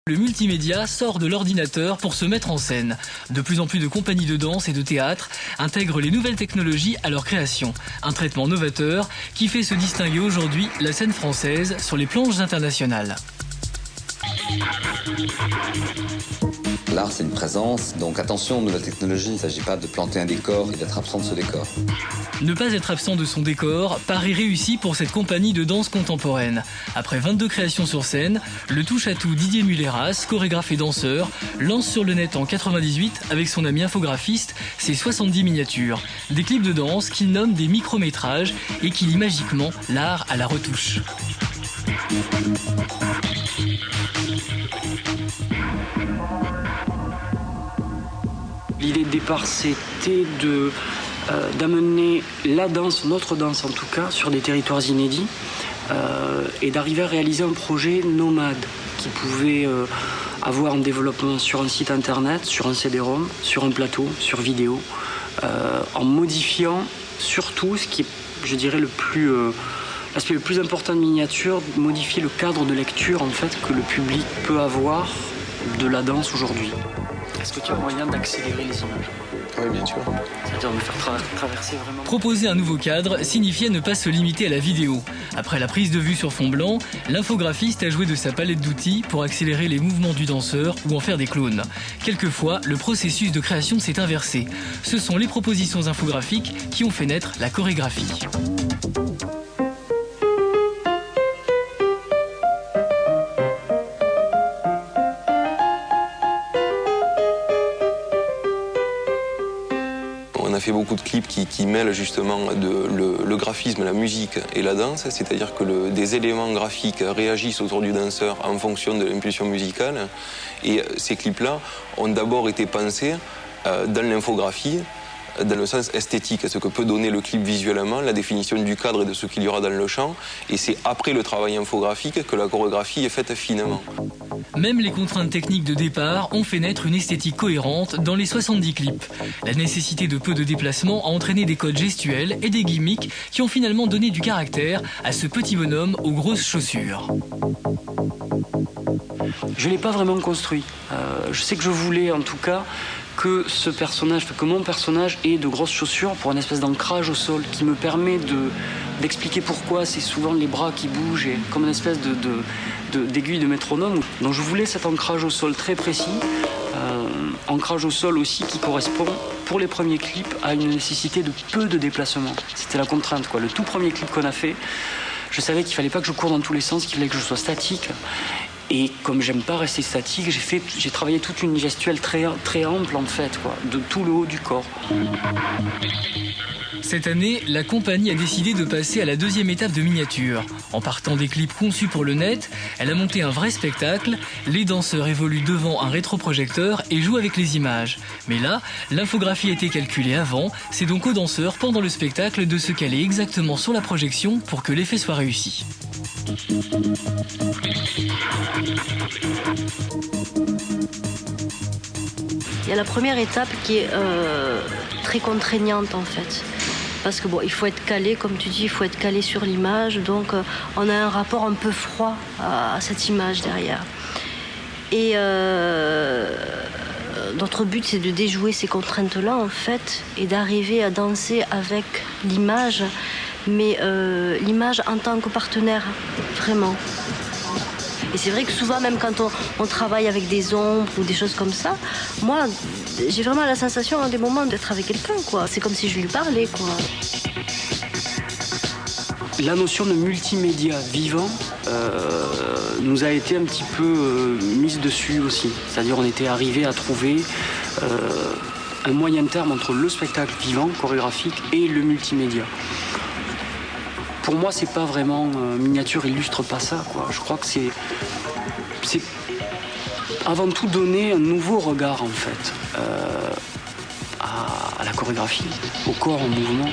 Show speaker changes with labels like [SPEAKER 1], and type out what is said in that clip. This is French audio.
[SPEAKER 1] Le multimédia sort de l'ordinateur pour se mettre en scène. De plus en plus de compagnies de danse et de théâtre intègrent les nouvelles technologies à leur création. Un traitement novateur qui fait se distinguer aujourd'hui la scène française sur les planches internationales.
[SPEAKER 2] L'art, c'est une présence, donc attention, nouvelle technologie, il ne s'agit pas de planter un décor et d'être absent de ce décor.
[SPEAKER 1] Ne pas être absent de son décor, pari réussi pour cette compagnie de danse contemporaine. Après 22 créations sur scène, le touche-à-tout Didier Mulleras, chorégraphe et danseur, lance sur le net en 98, avec son ami infographiste, ses 70 miniatures. Des clips de danse qu'il nomme des micro-métrages et qui lient magiquement l'art à la retouche.
[SPEAKER 3] L'idée de départ, c'était d'amener la danse, notre danse en tout cas, sur des territoires inédits et d'arriver à réaliser un projet nomade qui pouvait avoir un développement sur un site internet, sur un CD-ROM, sur un plateau, sur vidéo, en modifiant surtout ce qui est, je dirais, l'aspect le plus important de miniature, modifier le cadre de lecture en fait que le public peut avoir de la danse aujourd'hui. Est-ce que tu as moyen d'accélérer les images?
[SPEAKER 2] Oui, bien sûr.
[SPEAKER 3] C'est-à-dire de me faire traverser vraiment.
[SPEAKER 1] Proposer un nouveau cadre signifiait ne pas se limiter à la vidéo. Après la prise de vue sur fond blanc, l'infographiste a joué de sa palette d'outils pour accélérer les mouvements du danseur ou en faire des clones. Quelquefois, le processus de création s'est inversé. Ce sont les propositions infographiques qui ont fait naître la chorégraphie.
[SPEAKER 4] On a fait beaucoup de clips qui mêlent justement le graphisme, la musique et la danse, c'est-à-dire que des éléments graphiques réagissent autour du danseur en fonction de l'impulsion musicale. Et ces clips-là ont d'abord été pensés dans l'infographie, dans le sens esthétique, ce que peut donner le clip visuellement, la définition du cadre et de ce qu'il y aura dans le chant. Et c'est après le travail infographique que la chorégraphie est faite finement.
[SPEAKER 1] Même les contraintes techniques de départ ont fait naître une esthétique cohérente dans les 70 clips. La nécessité de peu de déplacements a entraîné des codes gestuels et des gimmicks qui ont finalement donné du caractère à ce petit bonhomme aux grosses chaussures.
[SPEAKER 3] Je ne l'ai pas vraiment construit. Je sais que je voulais en tout cas que mon personnage ait de grosses chaussures pour une espèce d'ancrage au sol qui me permet d'expliquer pourquoi c'est souvent les bras qui bougent et comme une espèce d'aiguille de métronome. Donc je voulais cet ancrage au sol très précis, ancrage au sol aussi qui correspond pour les premiers clips à une nécessité de peu de déplacement. C'était la contrainte, quoi. Le tout premier clip qu'on a fait, je savais qu'il fallait pas que je cours dans tous les sens, qu'il fallait que je sois statique. Et comme j'aime pas rester statique, j'ai travaillé toute une gestuelle très ample en fait, quoi, de tout le haut du corps.
[SPEAKER 1] Cette année, la compagnie a décidé de passer à la deuxième étape de miniature. En partant des clips conçus pour le net, elle a monté un vrai spectacle. Les danseurs évoluent devant un rétroprojecteur et jouent avec les images. Mais là, l'infographie a été calculée avant. C'est donc aux danseurs, pendant le spectacle, de se caler exactement sur la projection pour que l'effet soit réussi.
[SPEAKER 5] Il y a la première étape qui est très contraignante en fait. Parce que bon, il faut être calé, comme tu dis, il faut être calé sur l'image. Donc on a un rapport un peu froid à cette image derrière. Et notre but, c'est de déjouer ces contraintes-là en fait et d'arriver à danser avec l'image, mais l'image en tant que partenaire, vraiment. Et c'est vrai que souvent, même quand on travaille avec des ombres ou des choses comme ça, moi, j'ai vraiment la sensation à des moments d'être avec quelqu'un, quoi. C'est comme si je lui parlais, quoi.
[SPEAKER 3] La notion de multimédia vivant nous a été un petit peu mise dessus aussi. C'est-à-dire on était arrivé à trouver un moyen terme entre le spectacle vivant, chorégraphique, et le multimédia. Pour moi, c'est pas vraiment miniature illustre pas ça, quoi. Je crois que c'est avant tout donner un nouveau regard en fait à la chorégraphie, au corps en mouvement.